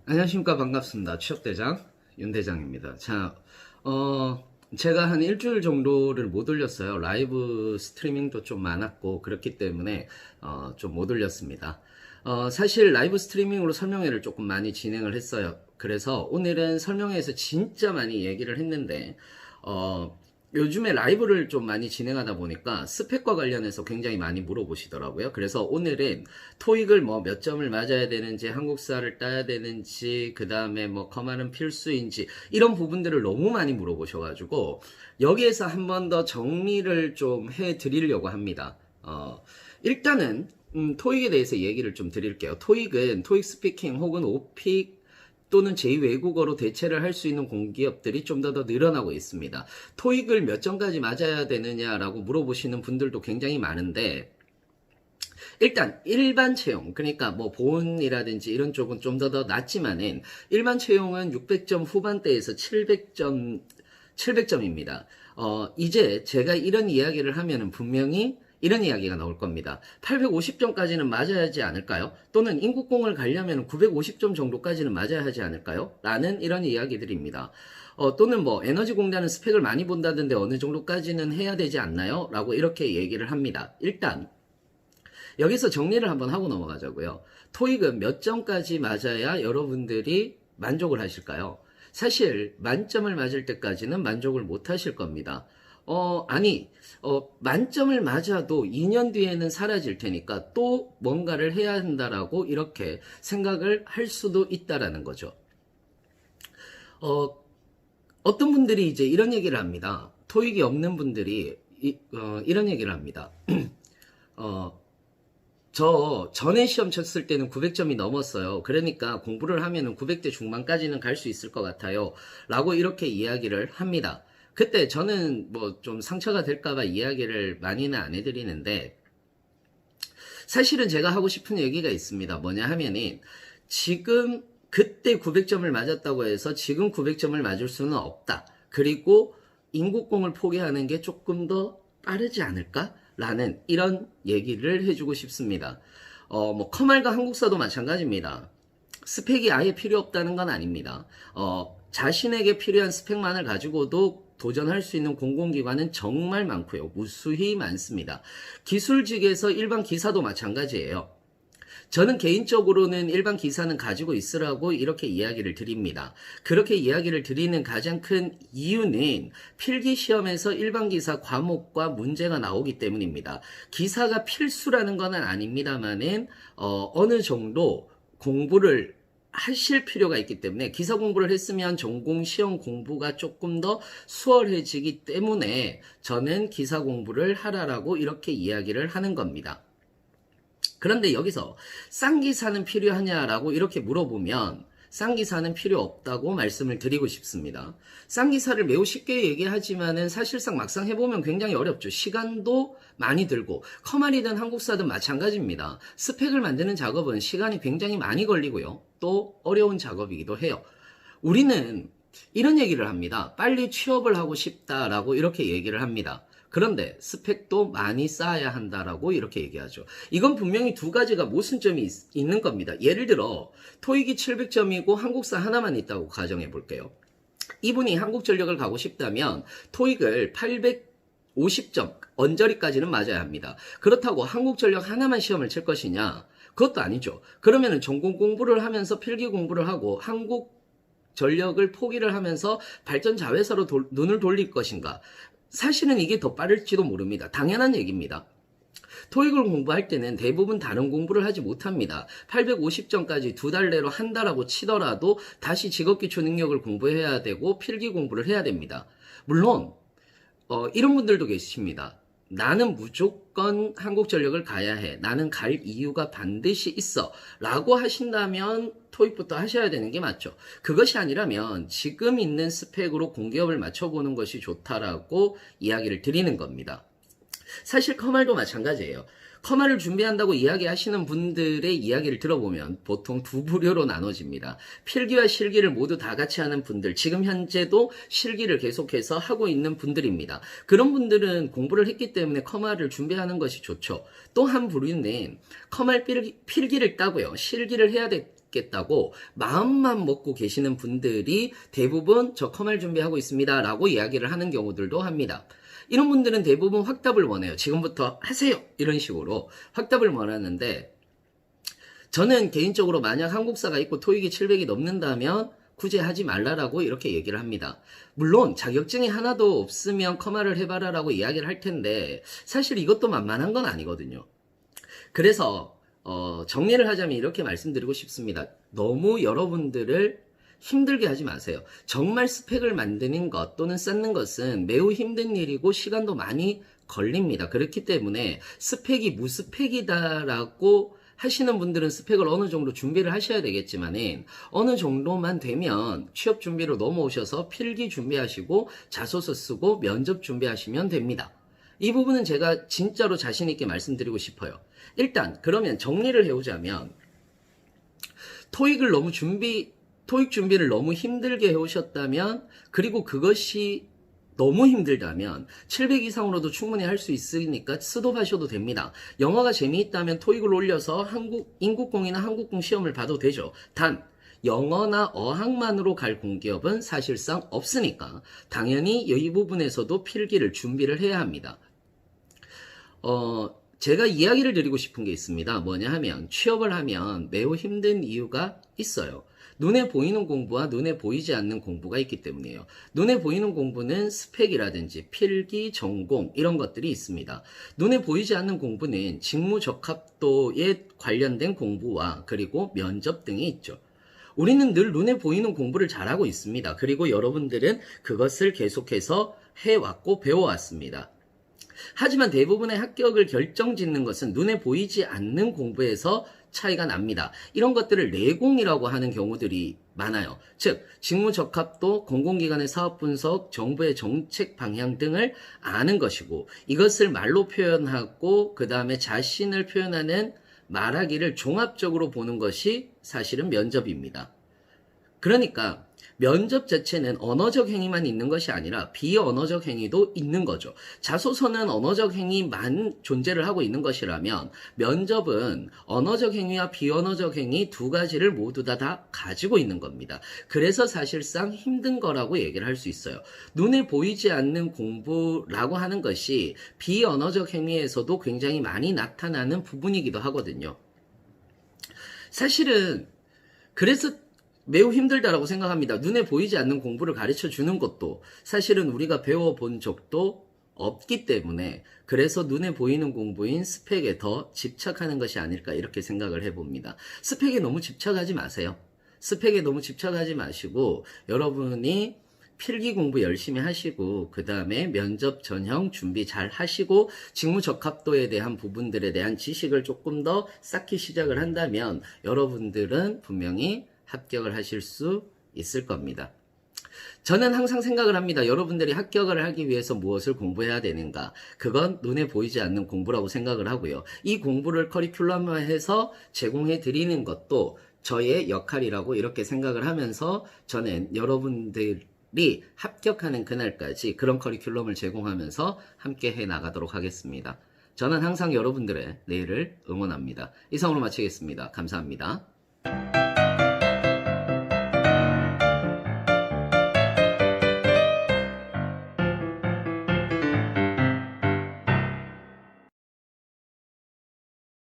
안녕하십니까. 반갑습니다. 취업대장 윤대장입니다. 제가 한 일주일 정도를 못 올렸어요. 라이브 스트리밍도 좀 많았고 그렇기 때문에 좀 못 올렸습니다. 사실 라이브 스트리밍으로 설명회를 조금 많이 진행을 했어요. 그래서 오늘은 설명회에서 진짜 많이 얘기를 했는데 요즘에 라이브를 좀 많이 진행하다 보니까 스펙과 관련해서 굉장히 많이 물어보시더라고요. 그래서 오늘은 토익을 뭐 몇 점을 맞아야 되는지, 한국사를 따야 되는지, 그 다음에 뭐 커말은 필수인지, 이런 부분들을 너무 많이 물어보셔가지고, 여기에서 한 번 더 정리를 좀 해드리려고 합니다. 일단은, 토익에 대해서 얘기를 좀 드릴게요. 토익은 토익 스피킹 혹은 오픽 또는 제2외국어로 대체를 할 수 있는 공기업들이 좀 더 늘어나고 있습니다. 토익을 몇 점까지 맞아야 되느냐라고 물어보시는 분들도 굉장히 많은데, 일단 일반 채용, 그러니까 뭐 보훈이라든지 이런 쪽은 좀 더 낮지만은 일반 채용은 600점 후반대에서 700점입니다. 이제 제가 이런 이야기를 하면은 분명히 이런 이야기가 나올 겁니다. 850점까지는 맞아야 하지 않을까요? 또는 인국공을 가려면 950점 정도까지는 맞아야 하지 않을까요? 라는 이런 이야기들입니다. 또는 뭐 에너지공단은 스펙을 많이 본다던데 어느 정도까지는 해야 되지 않나요? 라고 이렇게 얘기를 합니다. 일단 여기서 정리를 한번 하고 넘어가자고요. 토익은 몇 점까지 맞아야 여러분들이 만족을 하실까요? 사실 만점을 맞을 때까지는 만족을 못 하실 겁니다. 만점을 맞아도 2년 뒤에는 사라질 테니까 또 뭔가를 해야 한다라고 이렇게 생각을 할 수도 있다라는 거죠. 어떤 분들이 이제 이런 얘기를 합니다. 토익이 없는 분들이 이런 얘기를 합니다. 저 전에 시험 쳤을 때는 900점이 넘었어요. 그러니까 공부를 하면은 900대 중반까지는 갈 수 있을 것 같아요. 라고 이렇게 이야기를 합니다. 그때 저는 뭐 좀 상처가 될까봐 이야기를 많이는 안 해드리는데, 사실은 제가 하고 싶은 얘기가 있습니다. 뭐냐 하면은, 지금 그때 900점을 맞았다고 해서 지금 900점을 맞을 수는 없다. 그리고 인국공을 포기하는 게 조금 더 빠르지 않을까? 라는 이런 얘기를 해주고 싶습니다. 뭐 커말과 한국사도 마찬가지입니다. 스펙이 아예 필요 없다는 건 아닙니다. 자신에게 필요한 스펙만을 가지고도 도전할 수 있는 공공기관은 정말 많고요. 무수히 많습니다. 기술직에서 일반 기사도 마찬가지예요. 저는 개인적으로는 일반 기사는 가지고 있으라고 이렇게 이야기를 드립니다. 그렇게 이야기를 드리는 가장 큰 이유는 필기시험에서 일반 기사 과목과 문제가 나오기 때문입니다. 기사가 필수라는 건 아닙니다만은 어느 정도 공부를 하실 필요가 있기 때문에 기사 공부를 했으면 전공 시험 공부가 조금 더 수월해지기 때문에 저는 기사 공부를 하라라고 이렇게 이야기를 하는 겁니다. 그런데 여기서 쌍기사는 필요하냐라고 이렇게 물어보면 쌍기사는 필요 없다고 말씀을 드리고 싶습니다. 쌍기사를 매우 쉽게 얘기하지만은 사실상 막상 해보면 굉장히 어렵죠. 시간도 많이 들고 커말이든 한국사든 마찬가지입니다. 스펙을 만드는 작업은 시간이 굉장히 많이 걸리고요. 또 어려운 작업이기도 해요. 우리는 이런 얘기를 합니다. 빨리 취업을 하고 싶다라고 이렇게 얘기를 합니다. 그런데 스펙도 많이 쌓아야 한다라고 이렇게 얘기하죠. 이건 분명히 두 가지가 모순점이 있는 겁니다. 예를 들어 토익이 700점이고 한국사 하나만 있다고 가정해 볼게요. 이분이 한국전력을 가고 싶다면 토익을 850점 언저리까지는 맞아야 합니다. 그렇다고 한국전력 하나만 시험을 칠 것이냐? 그것도 아니죠. 그러면은 전공 공부를 하면서 필기 공부를 하고 한국 전력을 포기를 하면서 발전 자회사로 눈을 돌릴 것인가? 사실은 이게 더 빠를지도 모릅니다. 당연한 얘기입니다. 토익을 공부할 때는 대부분 다른 공부를 하지 못합니다. 850점까지 두 달 내로 한다라고 치더라도 다시 직업기초 능력을 공부해야 되고 필기 공부를 해야 됩니다. 물론 이런 분들도 계십니다. 나는 무조건 한국전력을 가야 해. 나는 갈 이유가 반드시 있어. 라고 하신다면 토익부터 하셔야 되는 게 맞죠. 그것이 아니라면 지금 있는 스펙으로 공기업을 맞춰보는 것이 좋다라고 이야기를 드리는 겁니다. 사실 커말도 마찬가지예요. 커말을 준비한다고 이야기하시는 분들의 이야기를 들어보면 보통 두 부류로 나눠집니다. 필기와 실기를 모두 다 같이 하는 분들, 지금 현재도 실기를 계속해서 하고 있는 분들입니다. 그런 분들은 공부를 했기 때문에 커말을 준비하는 것이 좋죠. 또 한 부류는 커말 필기를 따고요. 실기를 해야 될 있겠다고 마음만 먹고 계시는 분들이 대부분 저 컴할 준비하고 있습니다 라고 이야기를 하는 경우들도 합니다. 이런 분들은 대부분 확답을 원해요. 지금부터 하세요 이런 식으로 확답을 원하는데, 저는 개인적으로 만약 한국사가 있고 토익이 700이 넘는다면 굳이 하지 말라라고 이렇게 얘기를 합니다. 물론 자격증이 하나도 없으면 컴활을 해봐라 라고 이야기를 할 텐데 사실 이것도 만만한 건 아니거든요. 그래서 정리를 하자면 이렇게 말씀드리고 싶습니다. 너무 여러분들을 힘들게 하지 마세요. 정말 스펙을 만드는 것 또는 쌓는 것은 매우 힘든 일이고 시간도 많이 걸립니다. 그렇기 때문에 스펙이 무스펙이다라고 하시는 분들은 스펙을 어느 정도 준비를 하셔야 되겠지만은 어느 정도만 되면 취업 준비로 넘어오셔서 필기 준비하시고 자소서 쓰고 면접 준비하시면 됩니다. 이 부분은 제가 진짜로 자신 있게 말씀드리고 싶어요. 일단 그러면 정리를 해오자면 토익 준비를 너무 힘들게 해오셨다면, 그리고 그것이 너무 힘들다면 700 이상으로도 충분히 할 수 있으니까 스톱하셔도 됩니다. 영어가 재미있다면 토익을 올려서 인국공이나 한국공 시험을 봐도 되죠. 단 영어나 어학만으로 갈 공기업은 사실상 없으니까 당연히 이 부분에서도 필기를 준비를 해야 합니다. 제가 이야기를 드리고 싶은 게 있습니다. 뭐냐 하면 취업을 하면 매우 힘든 이유가 있어요. 눈에 보이는 공부와 눈에 보이지 않는 공부가 있기 때문이에요. 눈에 보이는 공부는 스펙이라든지 필기, 전공 이런 것들이 있습니다. 눈에 보이지 않는 공부는 직무적합도에 관련된 공부와 그리고 면접 등이 있죠. 우리는 늘 눈에 보이는 공부를 잘하고 있습니다. 그리고 여러분들은 그것을 계속해서 해왔고 배워왔습니다. 하지만 대부분의 합격을 결정짓는 것은 눈에 보이지 않는 공부에서 차이가 납니다. 이런 것들을 내공이라고 하는 경우들이 많아요. 즉 직무적합도, 공공기관의 사업분석, 정부의 정책 방향 등을 아는 것이고, 이것을 말로 표현하고 그 다음에 자신을 표현하는 말하기를 종합적으로 보는 것이 사실은 면접입니다. 그러니까 면접 자체는 언어적 행위만 있는 것이 아니라 비언어적 행위도 있는 거죠. 자소서는 언어적 행위만 존재를 하고 있는 것이라면 면접은 언어적 행위와 비언어적 행위 두 가지를 모두 다 가지고 있는 겁니다. 그래서 사실상 힘든 거라고 얘기를 할 수 있어요. 눈에 보이지 않는 공부라고 하는 것이 비언어적 행위에서도 굉장히 많이 나타나는 부분이기도 하거든요. 사실은 그래서 매우 힘들다라고 생각합니다. 눈에 보이지 않는 공부를 가르쳐 주는 것도 사실은 우리가 배워본 적도 없기 때문에, 그래서 눈에 보이는 공부인 스펙에 더 집착하는 것이 아닐까 이렇게 생각을 해봅니다. 스펙에 너무 집착하지 마세요. 스펙에 너무 집착하지 마시고 여러분이 필기 공부 열심히 하시고 그 다음에 면접 전형 준비 잘 하시고 직무적합도에 대한 부분들에 대한 지식을 조금 더 쌓기 시작을 한다면 여러분들은 분명히 합격을 하실 수 있을 겁니다. 저는 항상 생각을 합니다. 여러분들이 합격을 하기 위해서 무엇을 공부해야 되는가? 그건 눈에 보이지 않는 공부라고 생각을 하고요. 이 공부를 커리큘럼화해서 제공해 드리는 것도 저의 역할이라고 이렇게 생각을 하면서 저는 여러분들이 합격하는 그날까지 그런 커리큘럼을 제공하면서 함께 해 나가도록 하겠습니다. 저는 항상 여러분들의 내일을 응원합니다. 이상으로 마치겠습니다. 감사합니다.